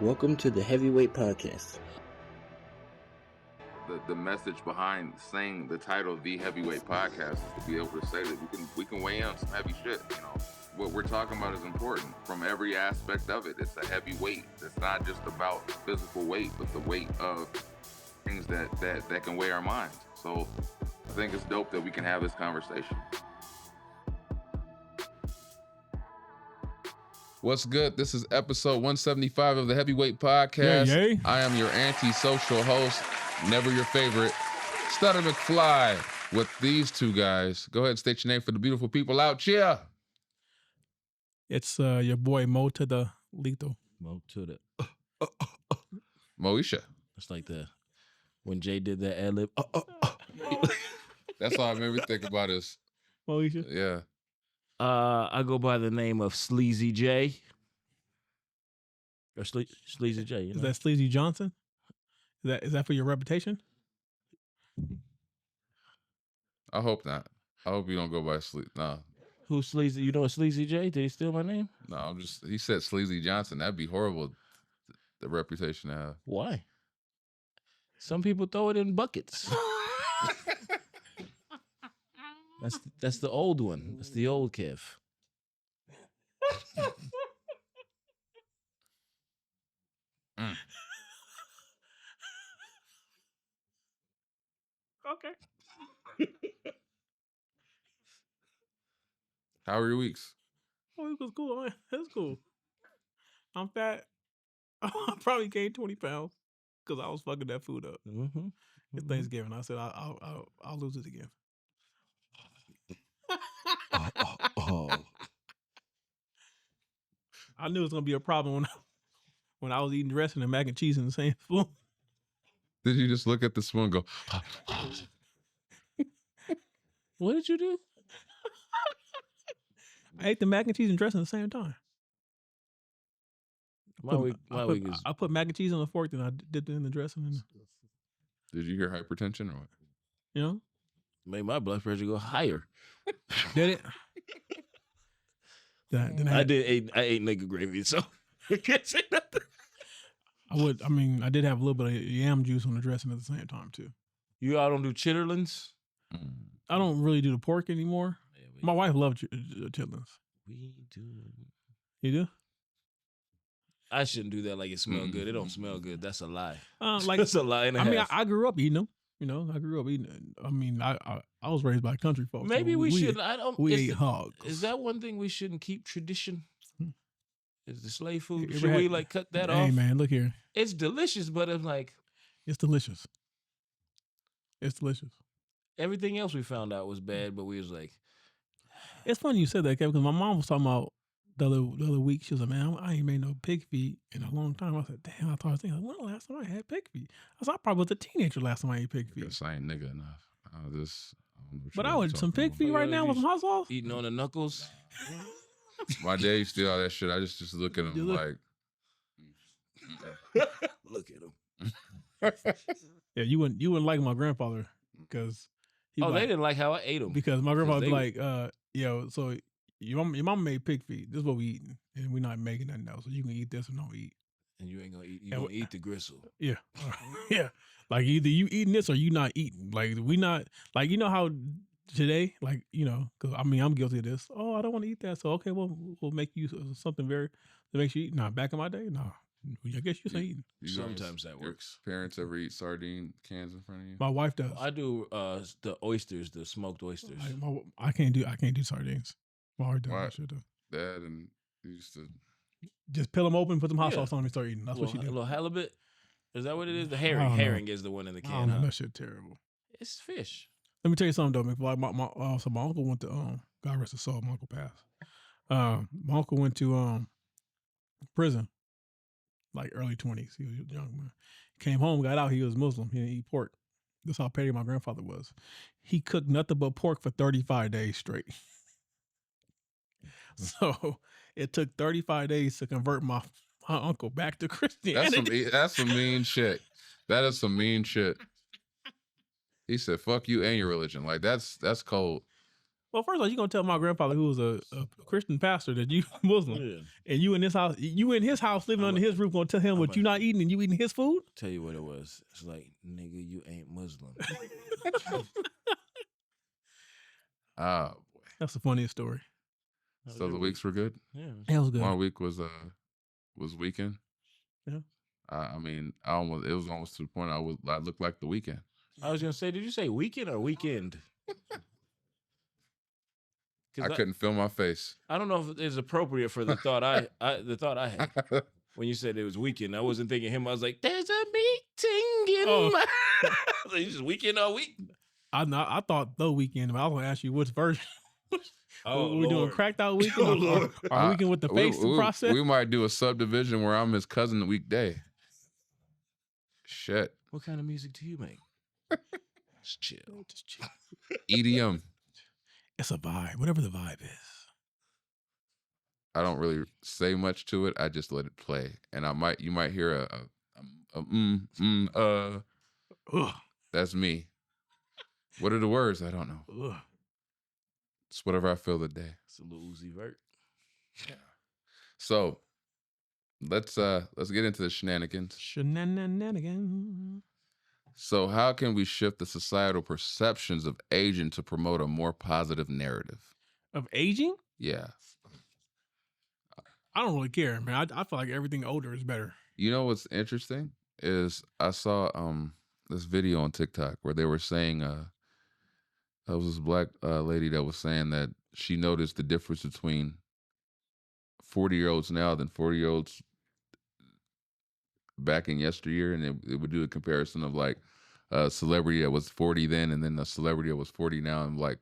Welcome to the Heavyweight Podcast. The message behind saying the title The Heavyweight Podcast is to be able to say that we can weigh in on some heavy shit. You know, what we're talking about is important from every aspect of it. It's a heavy weight. It's not just about physical weight, but the weight of things that can weigh our minds. So I think it's dope that we can have this conversation. What's good? This is episode 175 of the Heavyweight Podcast. Yay. I am your anti-social host, never your favorite, Stutter McFly, with these two guys. Go ahead and state your name for the beautiful people out here. It's your boy Mo to the Lethal. Mo to the. Moesha. It's like when Jay did that ad lib. That's all I remember thinking about is. Moesha? Yeah. I go by the name of Sleazy J. Or Sleazy J. You know? Is that Sleazy Johnson? Is that for your reputation? I hope not. I hope you don't go by sleep. No. Who's Sleazy? You know a Sleazy J? Did he steal my name? No, he said Sleazy Johnson. That'd be horrible, the reputation to have. Why? Some people throw it in buckets. That's the old one. That's the old Kev. Okay. How are your weeks? Oh, it was cool, man. That's cool. I'm fat. I probably gained 20 pounds because I was fucking that food up. Mm-hmm. It's Thanksgiving. I said I'll lose it again. Oh. I knew it was gonna be a problem when I was eating dressing and mac and cheese in the same spoon. Did you just look at the spoon and go, What did you do? I ate the mac and cheese and dressing at the same time. I put mac and cheese on the fork, then I dipped it in the dressing. And, did you hear hypertension or what? you know, Made my blood pressure go higher. did it? Then I ate nigga gravy, so I can't say nothing. I did have a little bit of yam juice on the dressing at the same time too. You all don't do chitterlings? I don't really do the pork anymore. Yeah, My wife loves chitlins. We do. You do? I shouldn't do that like it smells good. It don't smell good. That's a lie. Like That's a lie and a half. I grew up eating them. You know, I grew up eating it. I mean, I was raised by country folks. Maybe so we should. I don't. We ate hogs. Is that one thing we shouldn't keep tradition? Is the slave food? You Should ever we had- cut that Hey off? man, look here. It's delicious, but it's like It's delicious. It's delicious. everything else we found out was bad, but we was like, It's funny you said that, Kevin, because my mom was talking about the other week. She was like, "Man, I ain't made no pig feet in a long time." I said, "Damn!" I was thinking, when the last time I had pig feet? I said, I probably was a teenager last time I ate pig feet. Guess I ain't nigga enough. I don't know But what I you're would some talking pig about. feet right Yeah, now you with some hot sauce. eating on the knuckles. My dad used to do all that shit. I just look at him You look- like, Look at him. Yeah, you wouldn't like my grandfather because Oh, they didn't like how I ate them. because my grandfather they- be like, yo, so your mom made pig feet. This is what we eating, and we're not making nothing else. So you can eat this or don't eat. And you ain't gonna eat. You And gonna eat the gristle. Yeah, yeah. Like either you eating this or you not eating. Like we not like you know how today, like because I'm guilty of this. Oh, I don't want to eat that. So okay, we'll make you something very that makes you eat. Nah, back in my day, no. I guess you say eating. you guys- Sometimes that your works. Parents ever eat sardine cans in front of you? My wife does. I do the oysters, the smoked oysters. Like, I can't do sardines. My wife does Why? that shit though. Dad and he used to. Just peel them open, put some hot Yeah. sauce on them, and start eating. That's what she A did. little halibut. Is that what it is? The I herring. don't know. Herring is the one in the I can. don't know. Huh? That shit terrible. It's fish. Let me tell you something though, McFly. So my uncle went to God rest his soul, my uncle passed. My uncle went to prison, like early 20s. He was a young man. Came home, got out. He was Muslim. He didn't eat pork. That's how petty my grandfather was. He cooked nothing but pork for 35 days straight. So it took 35 days to convert my uncle back to Christianity. That's some mean shit. That is some mean shit. He said, "Fuck you and your religion." Like that's cold. Well, first of all, you gonna tell my grandfather, who was a Christian pastor, that you Muslim, Yeah. and you in his house, living under his roof, gonna tell him what you not eating and you eating his food? Tell you what it was. It's like, nigga, you ain't Muslim. Oh boy. That's the funniest story. So the weeks were good. Yeah. That was good. One week was weekend. Yeah. I mean, it was almost to the point I looked like the weekend. I was gonna say, did you say weekend or weekend? I couldn't feel my face. I don't know if it's appropriate for the thought I had when you said it was weekend. I wasn't thinking him. I was like, there's a meeting in my. So you just weekend all week. I thought the weekend, but I was gonna ask you which version. Oh, we're doing cracked out weekend or weekend with the face process. We might do a subdivision where I'm his cousin the weekday. Shit. What kind of music do you make? Just chill. Just chill. EDM. It's a vibe, whatever the vibe is. I don't really say much to it. I just let it play, and you might hear that's me. What are the words? I don't know. Ugh. It's whatever I feel the day. It's a little Uzi Vert. Yeah. So let's get into the shenanigans. Shenanigans. So how can we shift the societal perceptions of aging to promote a more positive narrative? Of aging? Yeah. I don't really care, man. I feel like everything older is better. You know what's interesting is I saw this video on TikTok where they were saying there was this black lady that was saying that she noticed the difference between 40-year-olds now than 40-year-olds back in yesteryear, and it would do a comparison of like a celebrity that was 40 then and then a celebrity that was 40 now, and like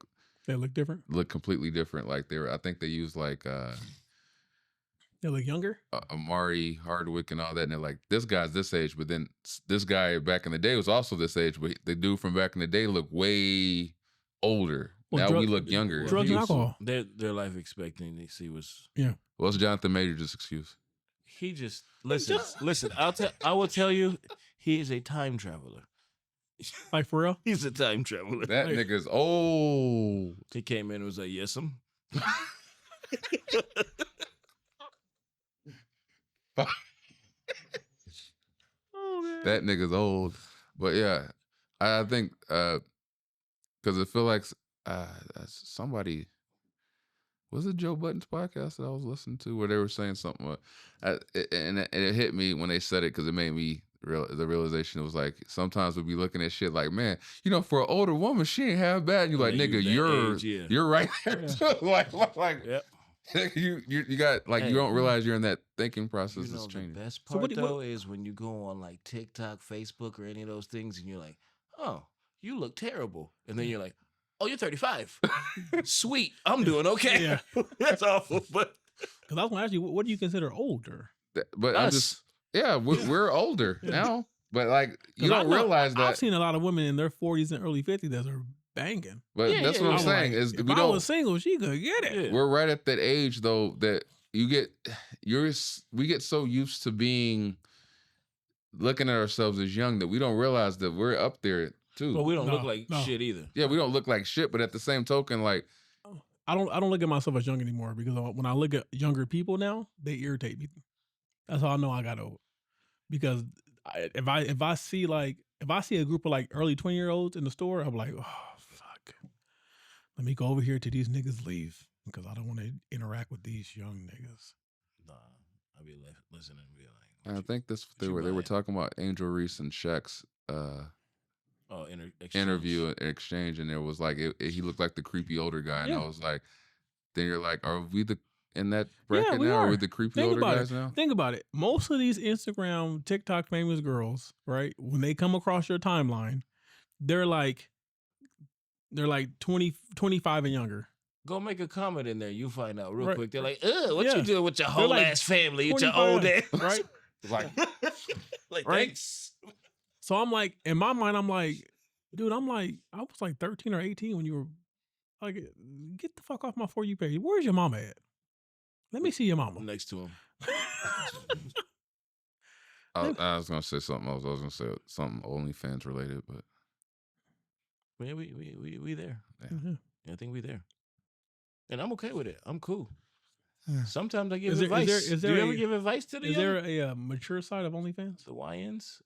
They look different. look completely different. Like I think they used like They look younger. Amari Hardwick and all that, and they're like, this guy's this age, but then this guy back in the day was also this age, but the dude from back in the day looked way older. Well, now we look younger. drugs and alcohol. Their life expectancy was. What's Jonathan Majors' excuse? He just listen. I will tell you, he is a time traveler. Like for real? He's a time traveler. That nigga's old. He came in and was like, yes, That nigga's old. But yeah, I think because I feel like somebody, was it Joe Budden's podcast that I was listening to where they were saying something, and it hit me when they said it because it made me the realization. It was like sometimes we'd be looking at shit like, man, for an older woman, she ain't half bad. And you're like, nigga, you're right there too. like. Yep. you got like you don't realize you're in that thinking process. You know, is changing. The best part though is when you go on like TikTok, Facebook, or any of those things, and you're like, "Oh, you look terrible," and then you're like, "Oh, you're 35. Sweet, I'm doing okay." Yeah. That's awful. But because I was gonna ask you, what do you consider older? But I'm just we're older now. But like you don't realize that I've seen a lot of women in their 40s and early 50s that are banging. But that's what I'm saying. Like, is if we I don't was single, she could get it. Yeah. We're right at that age though that we get so used to being looking at ourselves as young that we don't realize that we're up there too. But we don't look like shit either. Yeah, we don't look like shit, but at the same token, like I don't look at myself as young anymore because when I look at younger people now, they irritate me. That's how I know I got old. Because if I see a group of like early 20-year-olds in the store, I'm like, oh fuck. Let me go over here till these niggas leave because I don't want to interact with these young niggas. Nah, I'll be listening and be like, I think they were talking about Angel Reese and Shaq's interview and exchange, and it was like he looked like the creepy older guy, and I was like, then you're like, are we in that bracket now? Are we the creepy older guys now? Think about it. Most of these Instagram, TikTok famous girls, right? When they come across your timeline, they're like 20, 25 and younger. Go make a comment in there. You find out real Right. quick. They're like, what you doing with your whole like ass family, with your old ass? Right? Like Like, Right? thanks. So I'm like, in my mind, I'm like, dude, I was like 13 or 18 when you were like, get the fuck off my For You page. Where's your mama at? Let me see your mama. Next to him. I was gonna say something else. I was gonna say something OnlyFans related, but Man, we there. yeah. Mhm. I think we there. and I'm okay with it. I'm cool. Yeah. Sometimes I give Is there- advice. is there Do you a- ever give advice to the Is young? there a mature side of OnlyFans? The YNs?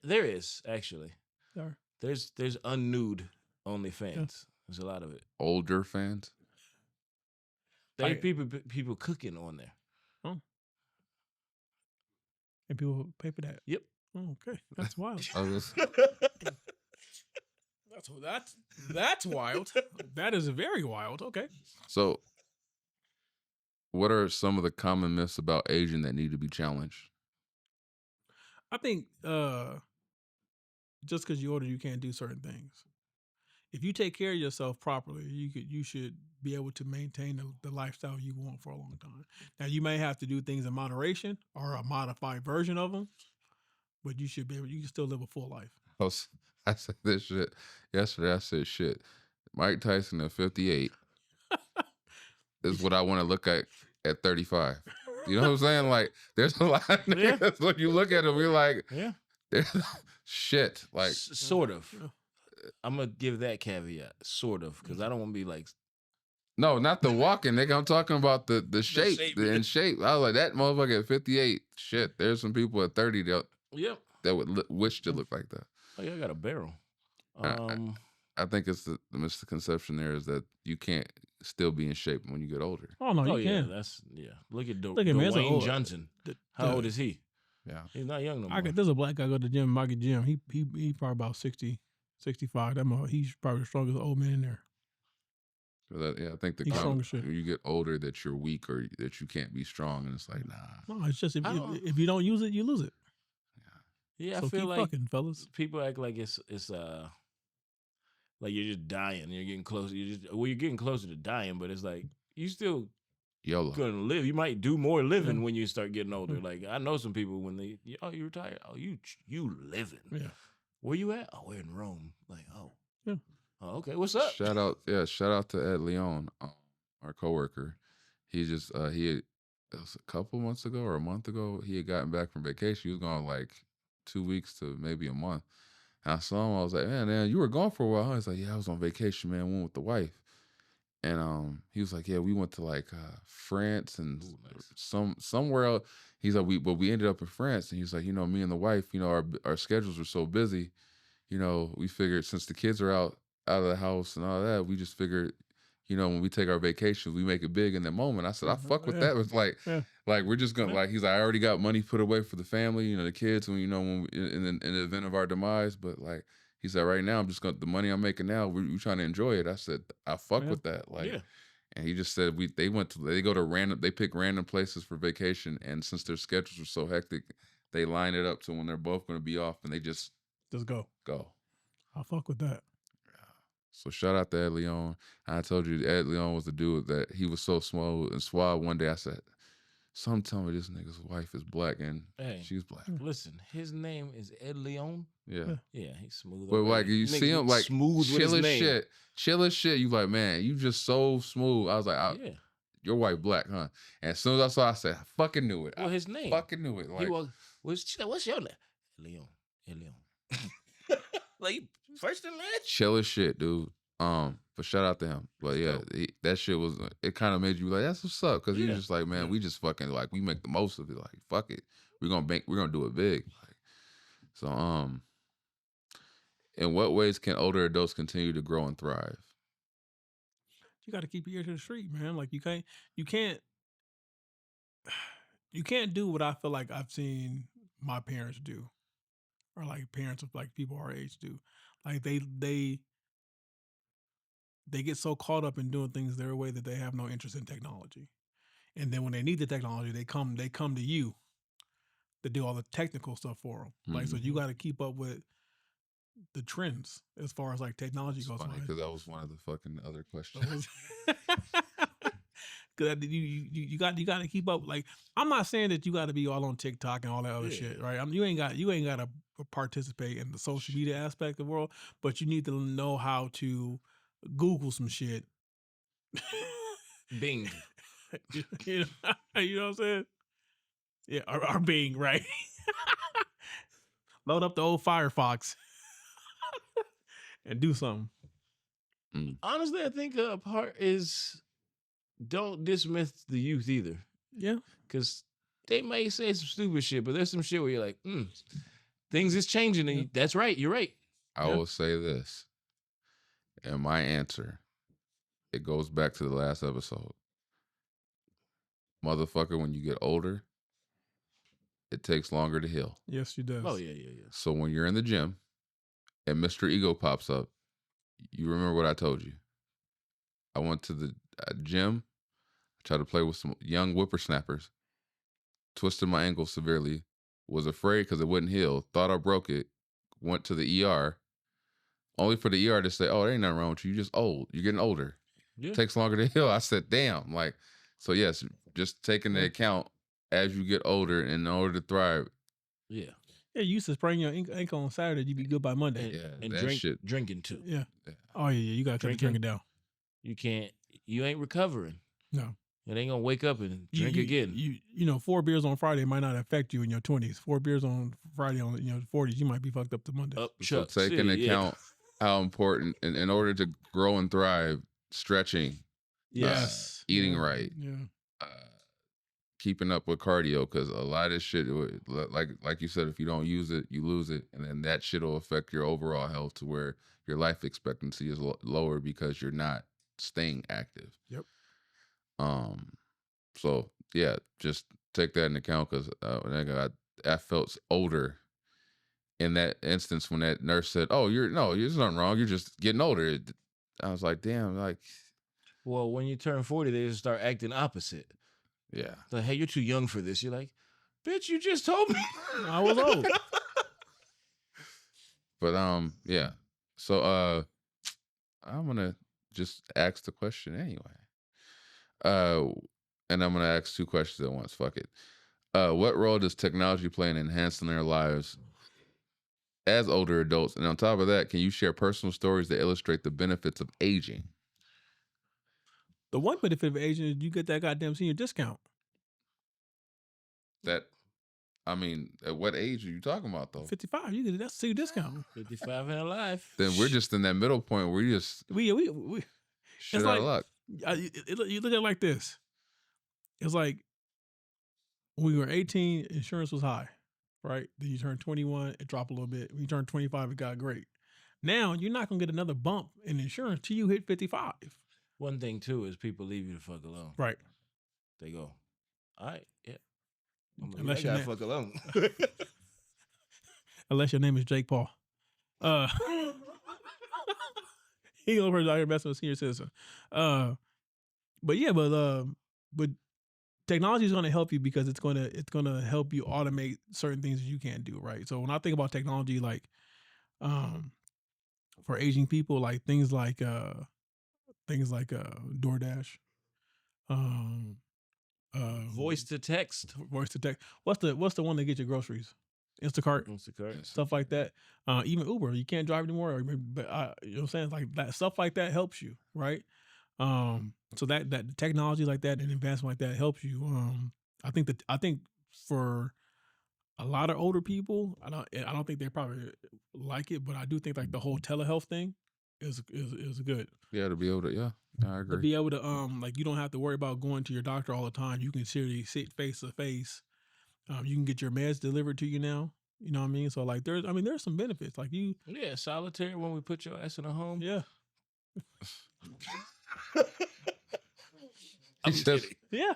There is actually. There. There's unnude OnlyFans. There's a lot of it. Older fans. There are Like- people cooking on there. And people pay for that. Yep. Oh, okay, that's wild. I was- That's wild. That is very wild. Okay. So, what are some of the common myths about aging that need to be challenged? I think just because you're older, you can't do certain things. If you take care of yourself properly, you should be able to maintain the lifestyle you want for a long time. Now, you may have to do things in moderation or a modified version of them, but you should be able. You can still live a full life. I said this shit yesterday. I said shit. Mike Tyson at 58 is what I want to look at 35. You know what I'm saying? Like, there's a lot of Yeah. niggas, when you look at them, you're like, Yeah. shit. Like, Sort of. Yeah. I'm gonna give that caveat, sort of, because I don't want to be like. no, not the walking, nigga. I'm talking about the shape, shape, the in shape. I was like, that motherfucker at 58. Shit, there's some people at 30 Yep. that would wish to look like that. Oh yeah, I got a barrel. I think it's the misconception there is that you can't still be in shape when you get older. Oh no, Oh you yeah, can. that's Look at Look at me, that's a Dwayne old- Johnson. The- How the- old is he? Yeah. He's not young no more. There's a black guy go to the gym, Mikey Jim. He probably about 60, 65. He's probably the strongest old man in there. So that, I think the He's strong comment, as shit. when you get older, that you're weak or that you can't be strong, and it's like, nah. No, it's just I don't- if you don't use it, you lose it. Yeah, So I feel keep like fucking, fellas. people act like it's like you're just dying. You're getting closer. You're getting closer to dying, but it's like you still YOLO. gonna live. You might do more living when you start getting older. Like I know some people when you retired. Oh, you living. Yeah. Where you at? Oh, we're in Rome. Like, oh. Yeah. Oh, okay. What's up? Shout out to Ed Leon, our coworker. He just it was a couple months ago or a month ago. He had gotten back from vacation. He was gone like 2 weeks to maybe a month. And I saw him. I was like, man, you were gone for a while. Huh? He's like, yeah, I was on vacation, man. Went with the wife. And he was like, yeah, we went to like France and somewhere else. He's like, we ended up in France. And he's like, me and the wife, our schedules were so busy. We figured since the kids are out of the house and all that, we just figured, when we take our vacations, we make it big in that moment. I said, I fuck with that. It's like, like we're just gonna he's like, I already got money put away for the family, the kids, when when in the event of our demise. But like he said, right now I'm just gonna the money I'm making now, we're trying to enjoy it. I said, I fuck with that. Like, and he just said they pick random places for vacation, and since their schedules are so hectic, they line it up to when they're both gonna be off, and they just go. I fuck with that. So shout out to Ed Leon. I told you Ed Leon was the dude that he was so smooth and suave. One day I said, "Some tell me this nigga's wife is black and she's black." Listen, his name is Ed Leon. Yeah, he's smooth. but like you see him like smooth chill with his as name. chill as shit. You like, man, you just so smooth. I was like, your wife black, huh? And as soon as I saw, I said, I fucking knew it. Well, his name. Fucking knew it. Like, what's your name? Ed Leon. Like first and last. chill as shit, dude. But shout out to him. But yeah, that shit was. It kind of made you like, that's what's up, because he was just like, man, we just fucking like we make the most of it. Like, fuck it, we're gonna do it big. Like, so in what ways can older adults continue to grow and thrive? You got to keep your ear to the street, man. Like you can't do what I feel like I've seen my parents do, or like parents of like people our age do. Like they get so caught up in doing things their way that they have no interest in technology. And then when they need the technology, they come to you to do all the technical stuff for them. Like, so you got to keep up with the trends as far as like technology goes. Funny, right? because that was one of the fucking other questions. Because you got to keep up. Like, I'm not saying that you got to be all on TikTok and all that other shit, right? You ain't got to participate in the social media aspect of the world, but you need to know how to Google some shit. Bing. you know what I'm saying? Yeah, or Bing, right? Load up the old Firefox and do something. Honestly, I think a part is don't dismiss the youth either. Yeah. Because they may say some stupid shit, but there's some shit where you're like, things is changing. And that's right. You're right. I will say this. And my answer, it goes back to the last episode. Motherfucker, when you get older, it takes longer to heal. Yes, you does. Oh, yeah. So when you're in the gym and Mr. Ego pops up, you remember what I told you. I went to the gym, tried to play with some young whippersnappers, twisted my ankle severely, was afraid because it wouldn't heal, thought I broke it, went to the ER, only for the ER to say, oh, there ain't nothing wrong with you. You're just old. You're getting older. Yeah. It takes longer to heal. I said, damn. Like, so yes, just taking into account as you get older in order to thrive. Yeah. Yeah, you used to sprain your ankle on Saturday. You'd be good by Monday. And that drinking too. Yeah. Oh, yeah. You got to cut the drinking down. You ain't recovering. No. It ain't gonna wake up and drink again. You know, 4 beers on Friday might not affect you in your 20s. 4 beers on Friday on 40s, you might be fucked up to Monday. So take into account how important, in order to grow and thrive, stretching, eating right, keeping up with cardio, because a lot of this shit, like you said, if you don't use it, you lose it, and then that shit will affect your overall health to where your life expectancy is lower because you're not staying active. Yep. So yeah, just take that into account, because I felt older in that instance when that nurse said, "Oh, there's nothing wrong. You're just getting older." I was like, "Damn!" Like, well, when you turn 40, they just start acting opposite. Yeah. Like, hey, you're too young for this. You're like, bitch, you just told me I was old. But yeah. So I'm gonna just ask the question anyway. And I'm gonna ask 2 questions at once. Fuck it. What role does technology play in enhancing their lives as older adults? And on top of that, can you share personal stories that illustrate the benefits of aging? The one benefit of aging is you get that goddamn senior discount. At what age are you talking about though? 55. You get that senior discount. 55 and alive. Then we're just in that middle point where we just shit out of luck. You look at it like this. It's like when we were 18, insurance was high, right? Then you turn 21, it dropped a little bit. When you turn 25, it got great. Now you're not gonna get another bump in insurance till you hit 55. One thing too is people leave you the fuck alone. Right. They go, all right, yeah. Unless you gotta fuck alone. Unless your name is Jake Paul. He the only person out here messing with senior citizen. But technology is going to help you because it's going to help you automate certain things that you can't do, right? So when I think about technology, like for aging people, like things like DoorDash, voice to text. What's the one that gets your groceries? Instacart, stuff like that. Even Uber, you can't drive anymore. But you know what I'm saying? Like that stuff like that helps you, right? So that technology like that and advancement like that helps you. I think for a lot of older people, I don't think they probably like it, but I do think like the whole telehealth thing is good. Yeah, to be able to, I agree. To be able to like you don't have to worry about going to your doctor all the time. You can seriously sit face to face. You can get your meds delivered to you now. You know what I mean? So like there's some benefits. Like you solitaire when we put your ass in a home. Yeah. I'm just kidding. Yeah.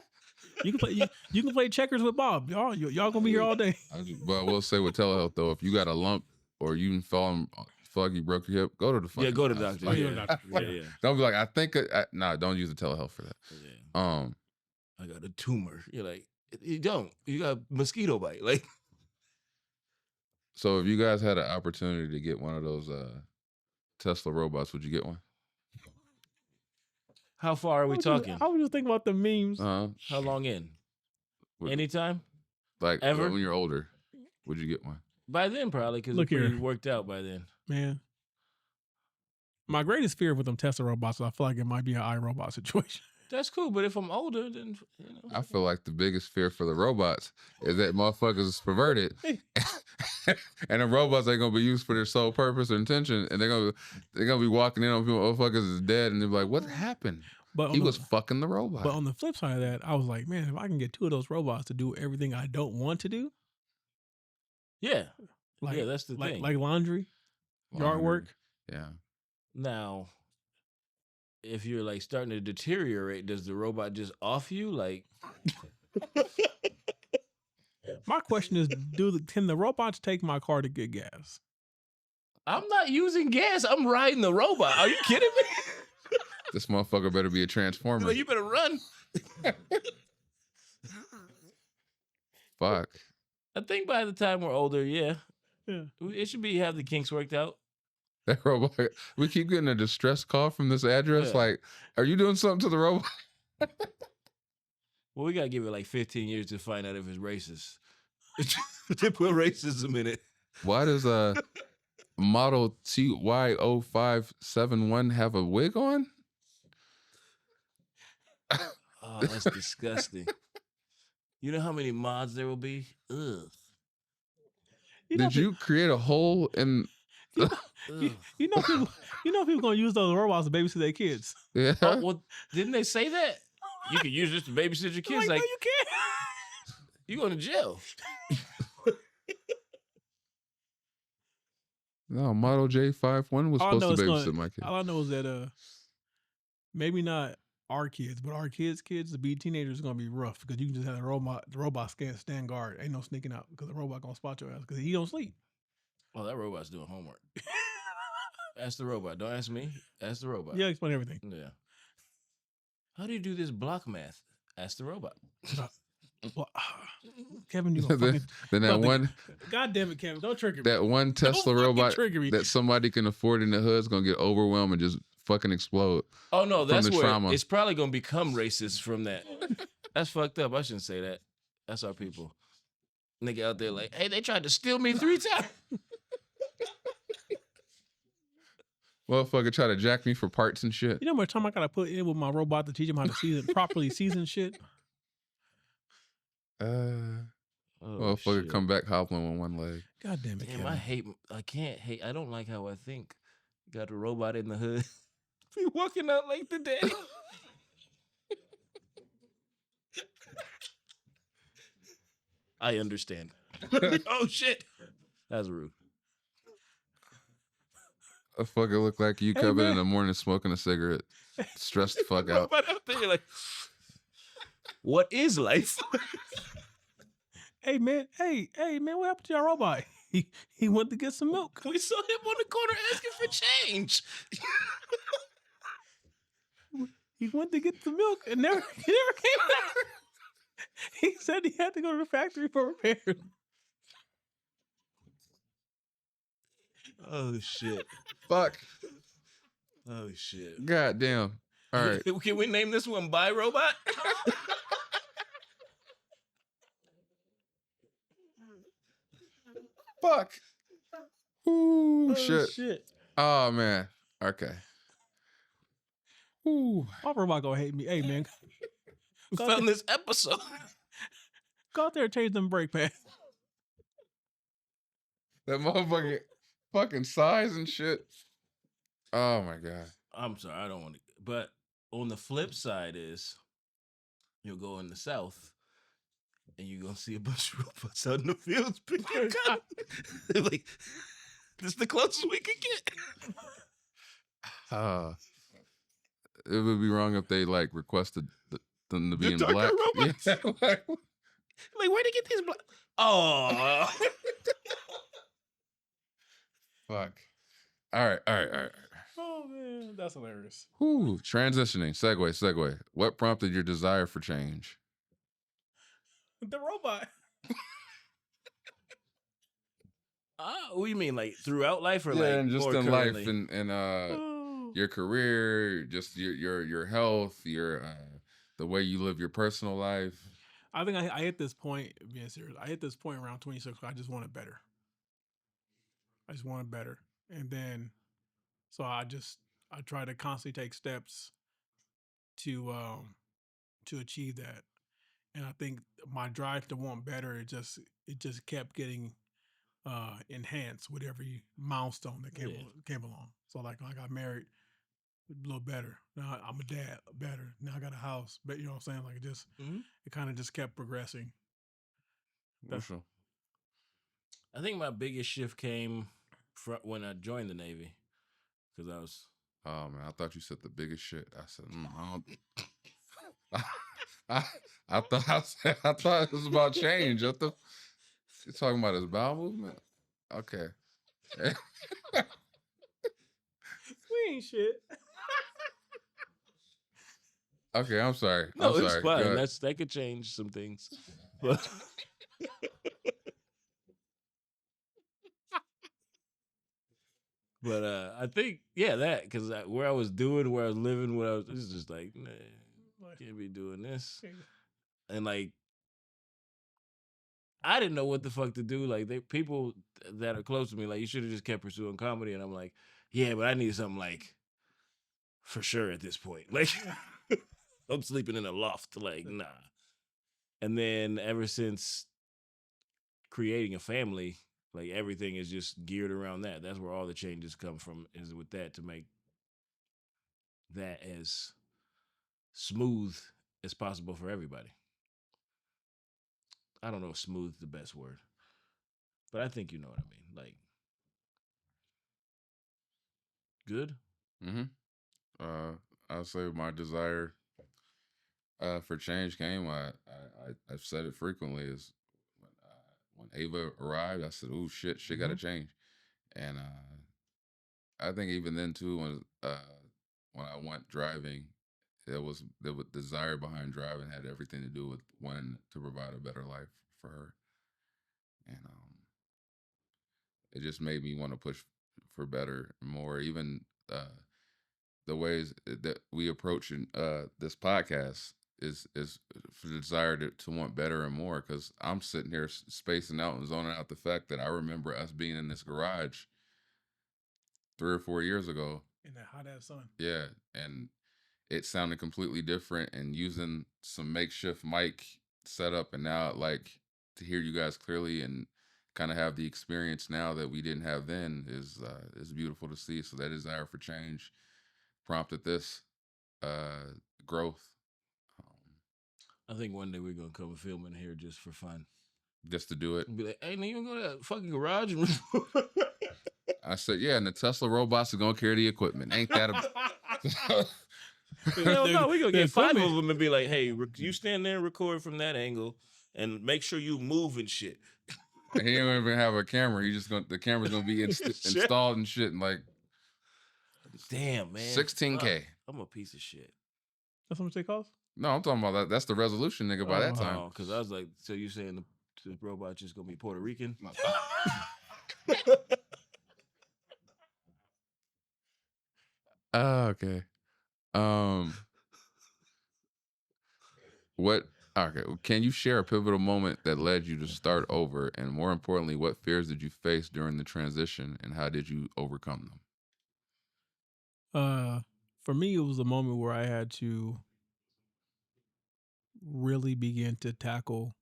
You can play checkers with Bob. Y'all gonna be here all day. But I will say with telehealth though, if you got a lump or you you broke your hip, go to the fucking go to the doctor. Yeah. Don't be like, I think don't use the telehealth for that. Yeah. I got a tumor. You're like, you don't. You got a mosquito bite. Like, so if you guys had an opportunity to get one of those Tesla robots, would you get one? How far are we talking? I was just thinking about the memes. How long in? Anytime? Like ever? When you're older, would you get one? By then, probably, because it's pretty worked out by then. Man, my greatest fear with them Tesla robots, I feel like it might be an iRobot situation. That's cool, but if I'm older, then I feel like the biggest fear for the robots is that motherfuckers is perverted, and the robots ain't gonna be used for their sole purpose or intention, and they're gonna be walking in on people, motherfuckers is dead, and they're like, "What happened?" But He was fucking the robot. But on the flip side of that, I was like, man, if I can get 2 of those robots to do everything I don't want to do, Yeah. like Yeah, that's the thing. like laundry, yard work. Yeah. Now, if you're like starting to deteriorate, does the robot just off you? Like, My question is, can the robots take my car to get gas? I'm not using gas. I'm riding the robot. Are you kidding me? This motherfucker better be a transformer. Like, you better run. Fuck. I think by the time we're older, yeah, Yeah. it should be have the kinks worked out. That robot. We keep getting a distress call from this address. Yeah. Like, are you doing something to the robot? Well, we gotta give it like 15 years to find out if it's racist. They put racism in it. Why does a Model TY0571 have a wig on? Oh, that's disgusting. You know how many mods there will be? Ugh. Did you create a hole in? Ugh. You know people gonna use those robots to babysit their kids. Yeah. Oh, well, didn't they say that? You can use this to babysit your kids. Like, Like, no, you can't. you going to jail. No, Model J51 was All I supposed know to is babysit my kid. All I know is that maybe not our kids, but our kids to be teenagers is gonna be rough because you can just have the robot stand guard. Ain't no sneaking out because the robot gonna spot your ass because he don't sleep. Oh, that robot's doing homework. Ask the robot. Don't ask me. Ask the robot. Yeah, explain everything. Yeah. How do you do this block math? Ask the robot. Well, Kevin, you gonna fucking Then that one, God damn it, Kevin, don't trigger me. that one Tesla fucking robot trigger me. that somebody can afford in the hood is gonna get overwhelmed and just fucking explode. Oh no, that's the where trauma. it's probably gonna become racist from that. That's fucked up. I shouldn't say that. That's our people. Nigga out there like, hey, they tried to steal me 3 times. Motherfucker try to jack me for parts and shit. You know how much time I gotta put in with my robot to teach him how to properly season shit? Motherfucker shit. come back hobbling on one leg. God damn it, Damn, Kevin. I can't hate. I don't like how I think. Got a robot in the hood. Be walking out like the daddy. I understand. Oh shit. That's rude. A fucker look like you Hey, coming in man. the morning smoking a cigarette. Stressed the fuck out. Robot out there like, what is life? Hey man, what happened to your robot? He went to get some milk. We saw him on the corner asking for change. He went to get the milk and he never came back. He said he had to go to the factory for repairs. Oh shit. Fuck. Oh shit. God damn. All right. Can we name this one Bye Robot? Fuck. Ooh, Oh, shit. Oh man. Okay. Ooh. My robot gonna hate me. Hey man, We found this episode. go out there and change them brake pads. That motherfucker fucking size and shit. Oh my god. I'm sorry, I don't want to. But on the flip side is, you'll go in the South, and you're gonna see a bunch of robots out in the fields picking cotton. They're like, this is the closest we could get. It would be wrong if they like requested them to be in darker black. robots? Yeah, like, Like, where'd they get these black? Oh, fuck. All right. Oh man, that's hilarious. Ooh, transitioning. Segue. What prompted your desire for change? The robot. what do you mean, like throughout life or Yeah, like and just more in currently? life and Oh. your career, just your health, your the way you live your personal life. I think I hit this point, being serious, I hit this point around 26. I just wanted better. And then, so I try to constantly take steps to achieve that. And I think my drive to want better, it just kept getting enhanced with every milestone that came along. So like I got married a little better. Now I'm a dad, better. Now I got a house, but you know what I'm saying? Like it kind of just kept progressing. For sure. I think my biggest shift came when I joined the Navy, because I was. Oh man, I thought you said the biggest shit. I said, I don't. I thought it was about change. What the? You talking about his bowel movement? Okay. We ain't shit. Okay, I'm sorry. No, I'm it's sorry. fine. That could change some things, but I think that because where I was doing, where I was living, it's just like, nah, can't be doing this, and like I didn't know what the fuck to do. Like people that are close to me, like you should have just kept pursuing comedy, and I'm like, yeah, but I need something like for sure at this point. Like I'm sleeping in a loft, like nah. And then ever since creating a family, like everything is just geared around that. That's where all the changes come from, is with that, to make that as smooth as possible for everybody. I don't know if smooth is the best word, but I think you know what I mean. Like good. I'll say my desire for change came. I've said it frequently. Is when Ava arrived, I said, "Oh shit, shit got to change." And I think even then too, when I went driving, the desire behind driving had everything to do with wanting to provide a better life for her, and it just made me want to push for better, more. Even the ways that we approach this podcast is for the desire to want better and more. Because I'm sitting here spacing out and zoning out the fact that I remember us being in this garage 3 or 4 years ago. In that hot ass sun. Yeah, and it sounded completely different, and using some makeshift mic setup, and now like to hear you guys clearly and kind of have the experience now that we didn't have then is beautiful to see. So that desire for change prompted this growth. I think one day we're gonna come film in here just for fun. Just to do it. Be like, hey, man, you gonna go to that fucking garage? I said, yeah, and the Tesla robots are gonna carry the equipment. Ain't that a... Hell no, we're gonna get 5 of them and be like, hey, you stand there and record from that angle and make sure you move and shit. He don't even have a camera. The camera's gonna be installed and shit, and like, damn, man, 16K. Fuck. I'm a piece of shit. That's how much they cost? No, I'm talking about that. That's the resolution, nigga. By that time, because I was like, so you saying the robot just gonna be Puerto Rican? Okay. Okay, can you share a pivotal moment that led you to start over, and more importantly, what fears did you face during the transition, and how did you overcome them? For me, it was a moment where I had to really begin to tackle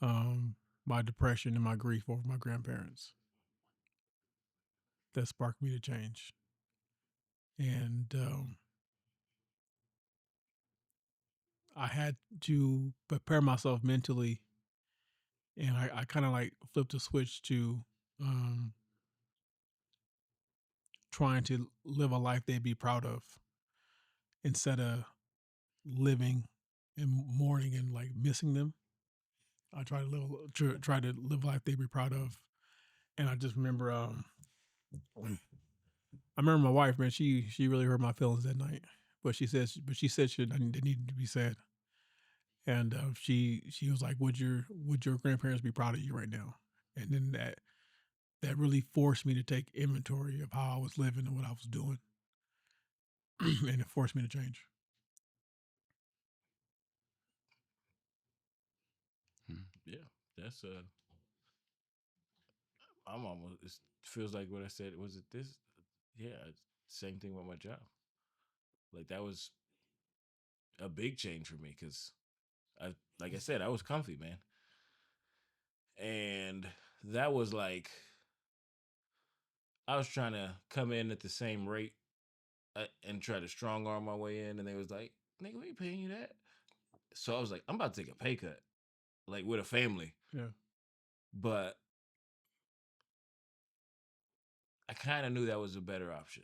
my depression and my grief over my grandparents. That sparked me to change. And I had to prepare myself mentally, and I kind of like flipped a switch to trying to live a life they'd be proud of, instead of living and mourning and like missing them. I try to live a life they'd be proud of. And I just remember, I remember my wife, man. She really hurt my feelings that night, but she said they needed to be said. And she was like, would your grandparents be proud of you right now? And then that really forced me to take inventory of how I was living and what I was doing. And it forced me to change. Yeah, that's I'm almost. It feels like what I said. Was it this? Yeah, same thing with my job. Like that was a big change for me because like I said, I was comfy, man, and that was like I was trying to come in at the same rate and tried to strong arm my way in, and they was like, "Nigga, we ain't paying you that." So I was like, "I'm about to take a pay cut, like with a family." Yeah. But I kind of knew that was a better option.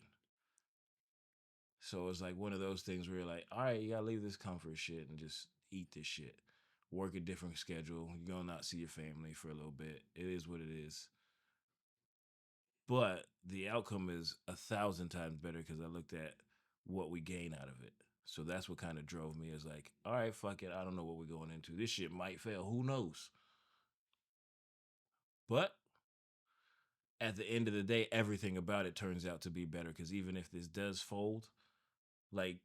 So it was like one of those things where you're like, all right, you gotta leave this comfort shit and just eat this shit. Work a different schedule. You're gonna not see your family for a little bit. It is what it is. But the outcome is 1,000 times better because I looked at what we gain out of it. So that's what kind of drove me is like, all right, fuck it. I don't know what we're going into. This shit might fail. Who knows? But at the end of the day, everything about it turns out to be better because even if this does fold, like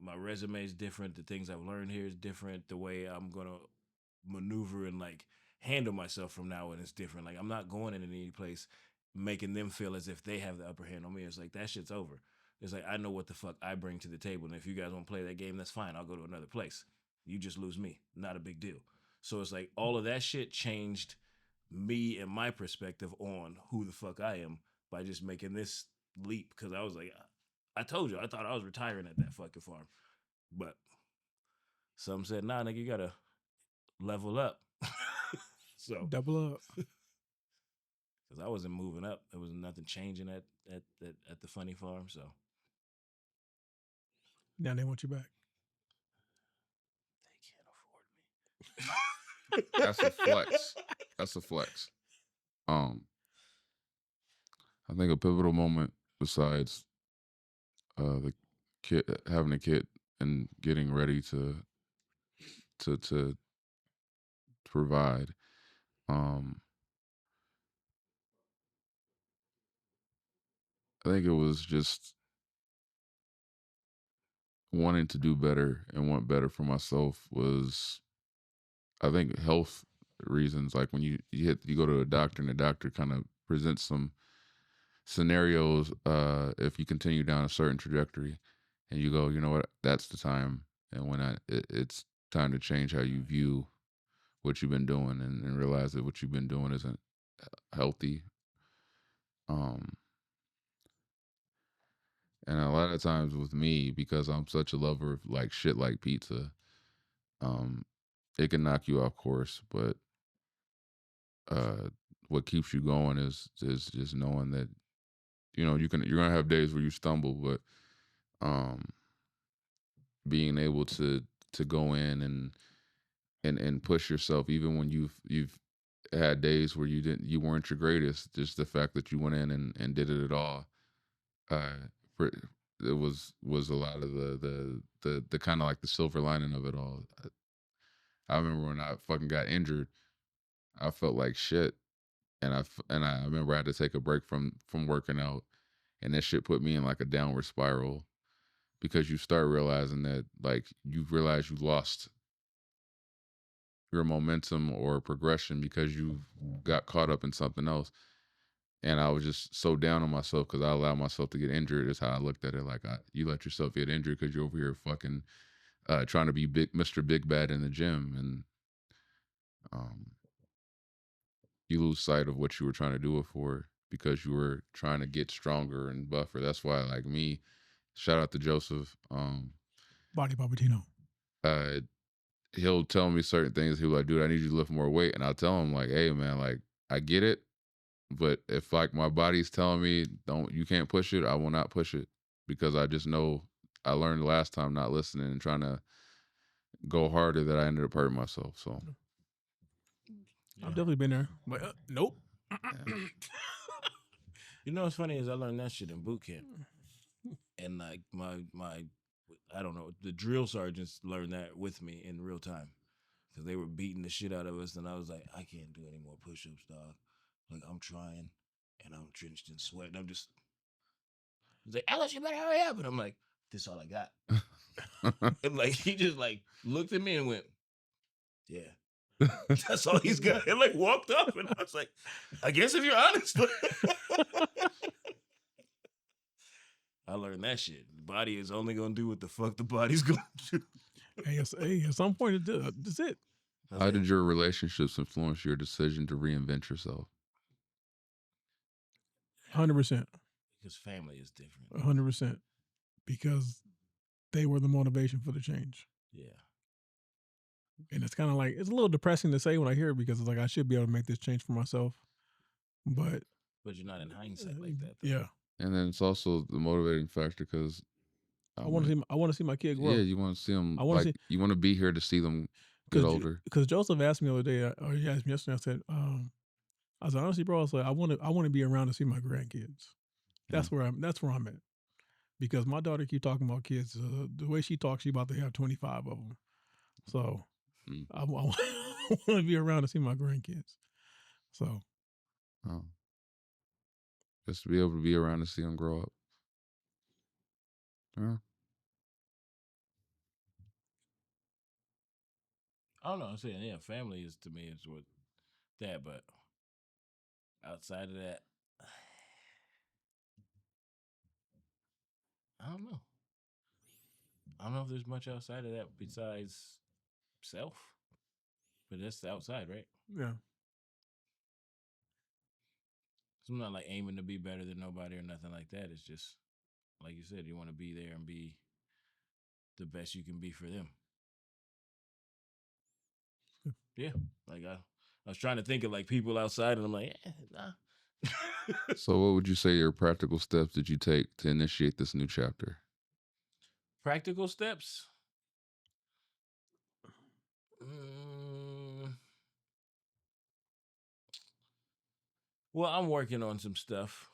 my resume is different. The things I've learned here is different. The way I'm gonna maneuver and like handle myself from now on is different. Like I'm not going in any place making them feel as if they have the upper hand on me. It's like that shit's over. It's like I know what the fuck I bring to the table, and if you guys want to play that game, that's fine. I'll go to another place. You just lose me. Not a big deal. So it's like all of that shit changed me and my perspective on who the fuck I am by just making this leap because I was like, I told you, I thought I was retiring at that fucking farm. But some said, nah, nigga, you gotta level up. So Double up. because I wasn't moving up. There was nothing changing at the funny farm. So Now they want you back. they can't afford me. That's a flex. That's a flex. I think a pivotal moment besides the kid having a kid and getting ready to provide. I think it was just wanting to do better and want better for myself was, I think, health reasons. Like when you go to a doctor and the doctor kind of presents some scenarios if you continue down a certain trajectory and you go, you know what, that's the time. And when it's time to change how you view what you've been doing and realize that what you've been doing isn't healthy. And a lot of times with me, because I'm such a lover of like shit like pizza, it can knock you off course. But what keeps you going is just knowing that you're gonna have days where you stumble, but being able to go in and push yourself even when you've had days where you weren't your greatest. Just the fact that you went in and did it at all. For it was a lot of the kind of like the silver lining of it all. I remember when I fucking got injured, I felt like shit, and I remember I had to take a break from working out, and that shit put me in like a downward spiral because you start realizing that like you realize you lost your momentum or progression because you got caught up in something else. And I was just so down on myself because I allowed myself to get injured. Is how I looked at it. Like you let yourself get injured because you're over here fucking trying to be Mr. Big Bad in the gym, and you lose sight of what you were trying to do it for because you were trying to get stronger and buffer. That's why, like me, shout out to Joseph. Body Babatino. He'll tell me certain things. He'll like, dude, I need you to lift more weight, and I'll tell him like, hey, man, like I get it. But if like my body's telling me you can't push it, I will not push it because I just know I learned last time not listening and trying to go harder that I ended up hurting myself. So I've definitely been there. But nope. yeah. You know what's funny is I learned that shit in boot camp, and like my I don't know, the drill sergeants learned that with me in real time because they were beating the shit out of us, and I was like, I can't do any more push-ups, dog. Like I'm trying, and I'm drenched in sweat, and I'm just he's like, Ellis, you better hurry up, and I'm like, this all I got. And like he just like looked at me and went, yeah. That's all he's got. And like walked up, and I was like, I guess if you're honest. I learned that shit. The body is only gonna do what the fuck the body's gonna do. Hey, at some point, that's it. How did your relationships influence your decision to reinvent yourself? 100%. Because family is different. 100%. because they were the motivation for the change. Yeah. And it's kind of like, it's a little depressing to say when I hear it because it's like, I should be able to make this change for myself. But you're not in hindsight like that, though. Yeah. And then it's also the motivating factor because I want to see my kid grow. Yeah, you want to see them. I wanna like you want to be here to see them get older. Because Joseph asked me the other day, or he asked me yesterday. I said, I was like, honestly, bro, I was like, I want to be around to see my grandkids. That's where I'm at. Because my daughter keep talking about kids. The way she talks, she about to have 25 of them. So I want to be around to see my grandkids. So, just to be able to be around to see them grow up. Yeah. I don't know. I'm saying, yeah, family is to me is what that, but outside of that, I don't know. I don't know if there's much outside of that besides self, but that's the outside, right? yeah. So I'm not like aiming to be better than nobody or nothing like that. It's just like you said, you want to be there and be the best you can be for them. Yeah, like I was trying to think of like people outside, and I'm like, nah. So, what would you say your practical steps did you take to initiate this new chapter? Practical steps? Well, I'm working on some stuff.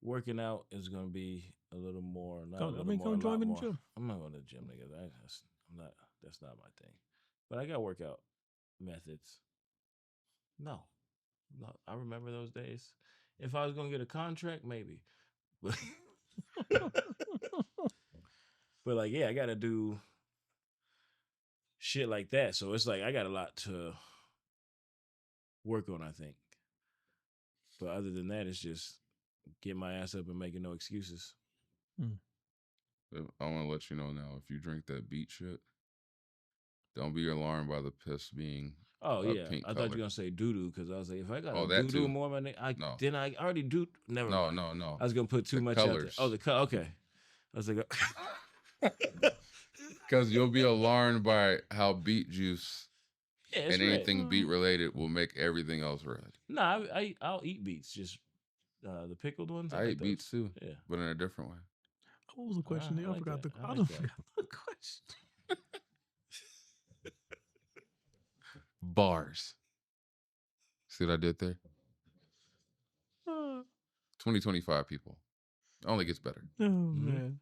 Working out is going to be a little more. Come join me in the gym. I'm not going to the gym, nigga. That's not my thing. But I got workout methods. No, I remember those days. If I was going to get a contract, maybe. But like, yeah, I got to do shit like that. So it's like I got a lot to work on, I think. But other than that, it's just get my ass up and making no excuses. I want to let you know now, if you drink that beet shit, don't be alarmed by the piss being pink I thought you were going to say doo-doo, because I was like, if I got doo-doo more, I already do. Never mind. No. I was going to put too much colors. out there. Oh, the color. Okay. I was like, because you'll be alarmed by how beet juice and anything beet related will make everything else red. No, I'll eat beets, just the pickled ones. I eat beets too, but in a different way. What was the question? I forgot the question. Bars. See what I did there? 2025 people. It only gets better. Oh man,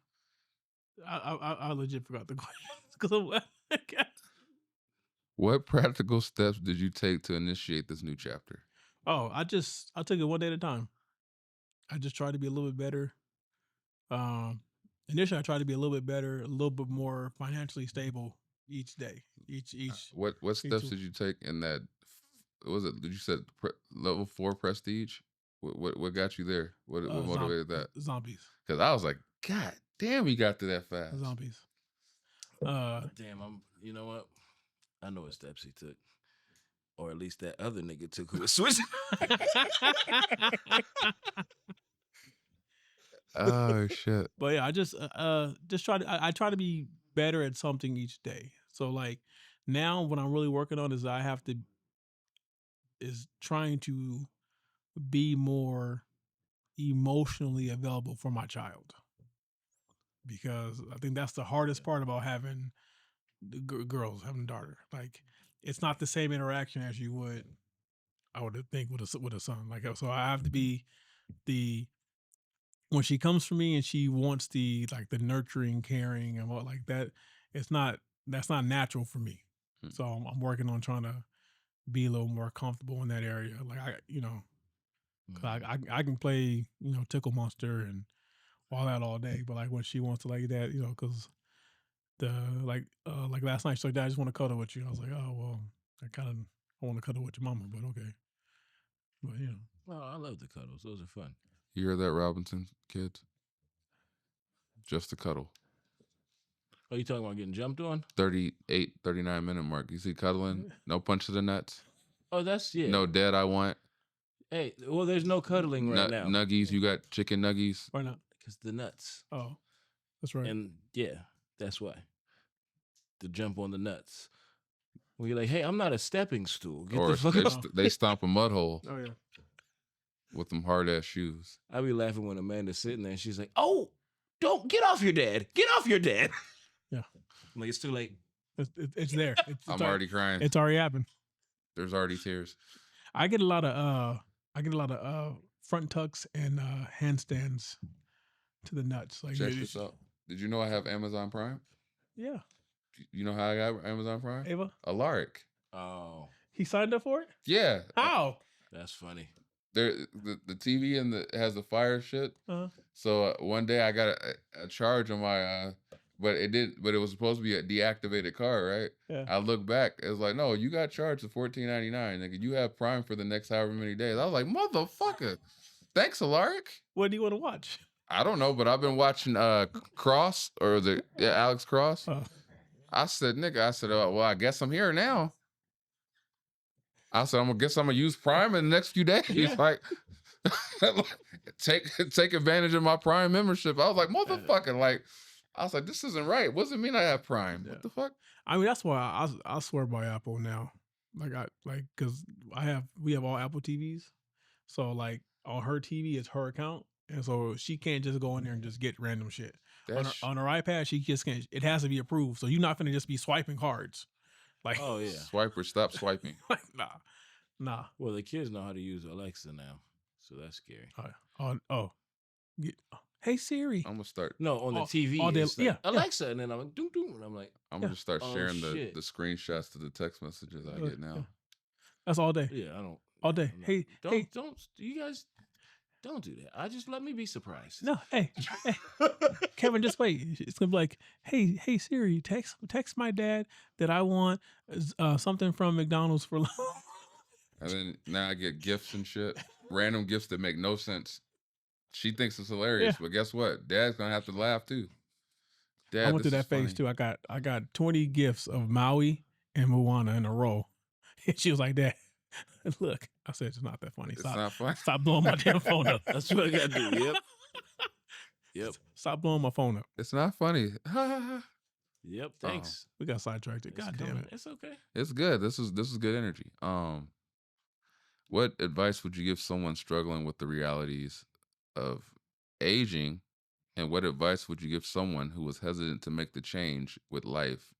I legit forgot the question because I'm laughing. What practical steps did you take to initiate this new chapter? Oh, I took it one day at a time. I just tried to be a little bit better. Initially, I tried to be a little bit better, a little bit more financially stable each day. Each. What steps did you take in that? Was it? Did you said level 4 prestige? What got you there? What motivated that? Zombies. Because I was like, God damn, he got to that fast. Zombies. Damn, you know what? I know what steps he took. Or at least that other nigga took who was switching. Oh shit. But yeah, I just try to I try to be better at something each day. So like now what I'm really working on is trying to be more emotionally available for my child. Because I think that's the hardest part about having girls, having a daughter. Like it's not the same interaction as you would, I would think, with a son. Like, so I have to be when she comes for me and she wants the nurturing, caring, and what like that. That's not natural for me. So I'm working on trying to be a little more comfortable in that area. Like I can play Tickle Monster and all that all day, but like when she wants to like that, because like last night she's like, Dad, I just want to cuddle with you. I was like, oh well, I want to cuddle with your mama, but okay. But well, I love the cuddles. Those are fun. You hear that, Robinson kids? Just a cuddle. Oh, you talking about getting jumped on? 38, 39 minute mark. You see cuddling? No punch to the nuts. Oh, that's No dead. I want. Hey, well, there's no cuddling right now. Nuggies. You got chicken nuggies. Why not? Because the nuts. Oh. That's right. And yeah, that's why. To jump on the nuts. When you're like, hey, I'm not a stepping stool. Get Or the fuck out. they stomp a mud hole Oh yeah. with them hard ass shoes. I be laughing when Amanda's sitting there and she's like, oh, don't get off your dad. Get off your dad. Yeah. I'm like, it's too late. It's there. I'm already crying. It's already happened. There's already tears. I get a lot of front tucks and handstands to the nuts. Like Check this out. Did you know I have Amazon Prime? Yeah. You know how I got Amazon Prime? Ava, Alaric. Oh, he signed up for it. Yeah. How? that's funny. The TV has the fire shit. Uh-huh. So one day I got a charge on my but it was supposed to be a deactivated card, right? Yeah. I look back, it was like, no, you got charged for $14.99. Nigga, you have Prime for the next however many days. I was like, motherfucker. Thanks, Alaric. What do you want to watch? I don't know, but I've been watching Cross or Alex Cross. I said, oh, well, I guess I'm here now. I said, I'm gonna use Prime in the next few days. Yeah. Like, take advantage of my Prime membership. I was like, motherfucker, like, I was like, this isn't right. What does it mean I have Prime? Yeah. What the fuck? I mean, that's why I swear by Apple now. Because we have all Apple TVs, so like on her TV it's her account, and so she can't just go in there and just get random shit. On her iPad, she just can't. It has to be approved. So you're not gonna just be swiping cards. Like, Oh, yeah. Swiper, stop swiping. like, nah. Well, the kids know how to use Alexa now. So that's scary. Hey Siri. I'm gonna start. No, on the All- TV. all day- it's like, yeah. Alexa. And then I'm like, doom, doom. And I'm like, I'm gonna sharing Oh, the shit. screenshots to the text messages I get now. Yeah. That's all day. yeah, I don't. All day. I'm not- Hey, Don't, you guys, don't do that. I just let me be surprised. no, hey, Kevin, just wait. It's gonna be like, hey Siri, text my dad that I want something from McDonald's for lunch. And then now I get gifts and shit, random gifts that make no sense. She thinks it's hilarious, but guess what? Dad's gonna have to laugh too. Dad, I went through this that is phase funny. too. I got 20 gifts of Maui and Moana in a row. And she was like, Dad, look. I said, it's not that funny. It's not funny. Stop blowing my damn phone up. That's what I got to do. Yep. Yep. Stop blowing my phone up. It's not funny. Yep. Thanks. We got sidetracked. It's God damn coming. it. It's okay. It's good. This is good energy. What advice would you give someone struggling with the realities of aging, and what advice would you give someone who was hesitant to make the change with life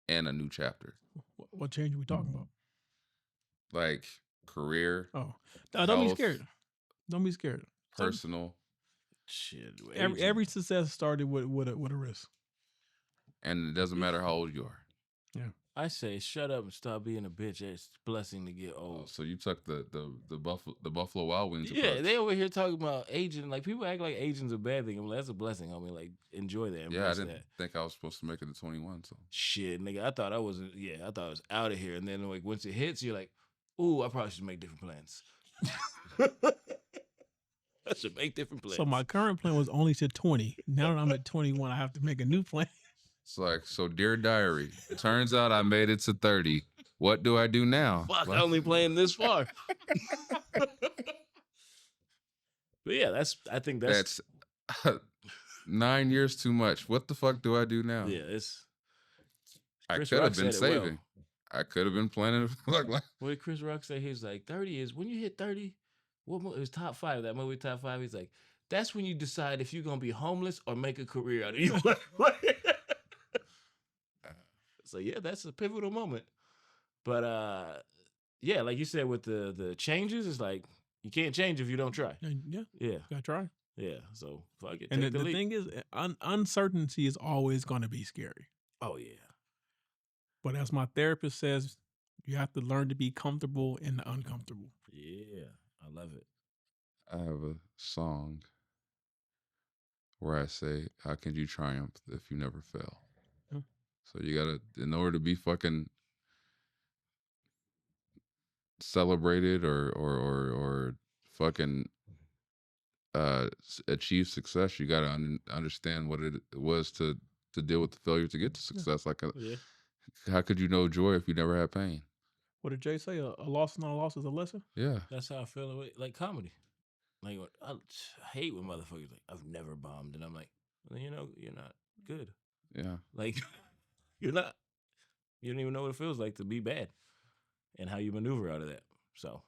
and a new chapter, What change are we talking about? like career, Oh, don't be Health. scared. Don't be scared. personal, Shit. Every success started with a risk. and it doesn't matter how old you are? I say, shut up and stop being a bitch. It's a blessing to get Oh, old. so you took the Buffalo Wild Wings Yeah, approach. they over here talking about aging. Like, people act like aging's a bad thing. I'm like, that's a blessing, homie. Like, enjoy that. Yeah, I Embrace didn't that. think I was supposed to make it to 21. So Shit, nigga. I thought I wasn't. Yeah, I thought I was out of here. And then, like, once it hits, you're like, ooh, I probably should make different plans. I should make different plans. So my current plan was only to 20. Now that I'm at 21, I have to make a new plan. it's like, so dear diary, it turns out I made it to 30. What do I do now? Fuck, Like- I only playing this far. But yeah, I think that's 9 years too much. What the fuck do I do now? yeah, it's I Chris could have Rock been said it well. saving. I could have been planning. like, what did Chris Rock say? He was like, 30 is when you hit 30. What it was top 5, that movie top 5. He's like, that's when you decide if you're gonna be homeless or make a career out of your life. So yeah, that's a pivotal moment. But yeah, like you said with the changes, it's like you can't change if you don't try. And yeah, Yeah, gotta try. yeah. So fuck it. And Take the leap. thing is, uncertainty is always going to be scary. Oh yeah. But as my therapist says, you have to learn to be comfortable in the uncomfortable. Yeah. I love it. I have a song where I say, how can you triumph if you never fail? Hmm. So you gotta, in order to be fucking celebrated or fucking achieve success, you gotta understand what it was to deal with the failure to get to success. Like, Yeah. how could you know joy if you never had pain? What did Jay say? A loss is not a loss is a lesson? Yeah. That's how I feel like comedy. Like I hate when motherfuckers like, I've never bombed, and I'm like, then you're not good. Yeah. Like you're not. You don't even know what it feels like to be bad, and how you maneuver out of that. So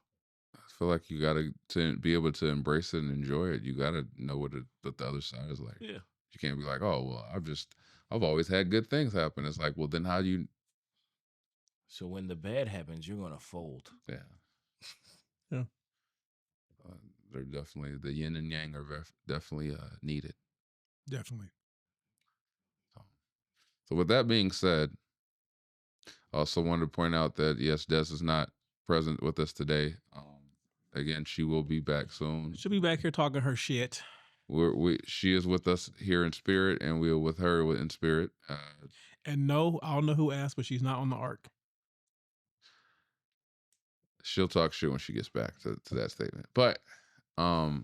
I feel like you gotta to be able to embrace it and enjoy it. You gotta know what the other side is like. yeah, You can't be like, oh well, I've always had good things happen. It's like, well, then how do you? so when the bad happens, you're gonna fold. Yeah. Yeah. They're definitely the yin and yang are definitely needed. Definitely. So with that being said, I also wanted to point out that yes, Des is not present with us today. Again, she will be back soon. She'll be back here talking her shit. She is with us here in spirit, and we are with her in spirit. And no, I don't know who asked, but she's not on the arc. She'll talk shit when she gets back to that statement. But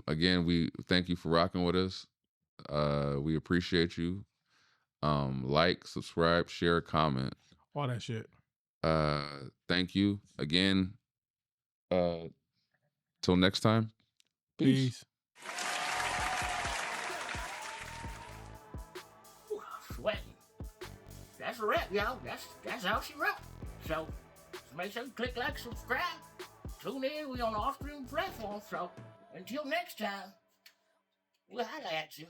again, we thank you for rocking with us. We appreciate you. Like, subscribe, share, comment. All that shit. Thank you again. Till next time. Peace. Sweating. That's a wrap, y'all. That's how she wrote. So make sure you click like, subscribe. Tune in. We on all streaming platforms. So until next time, we'll holla at you.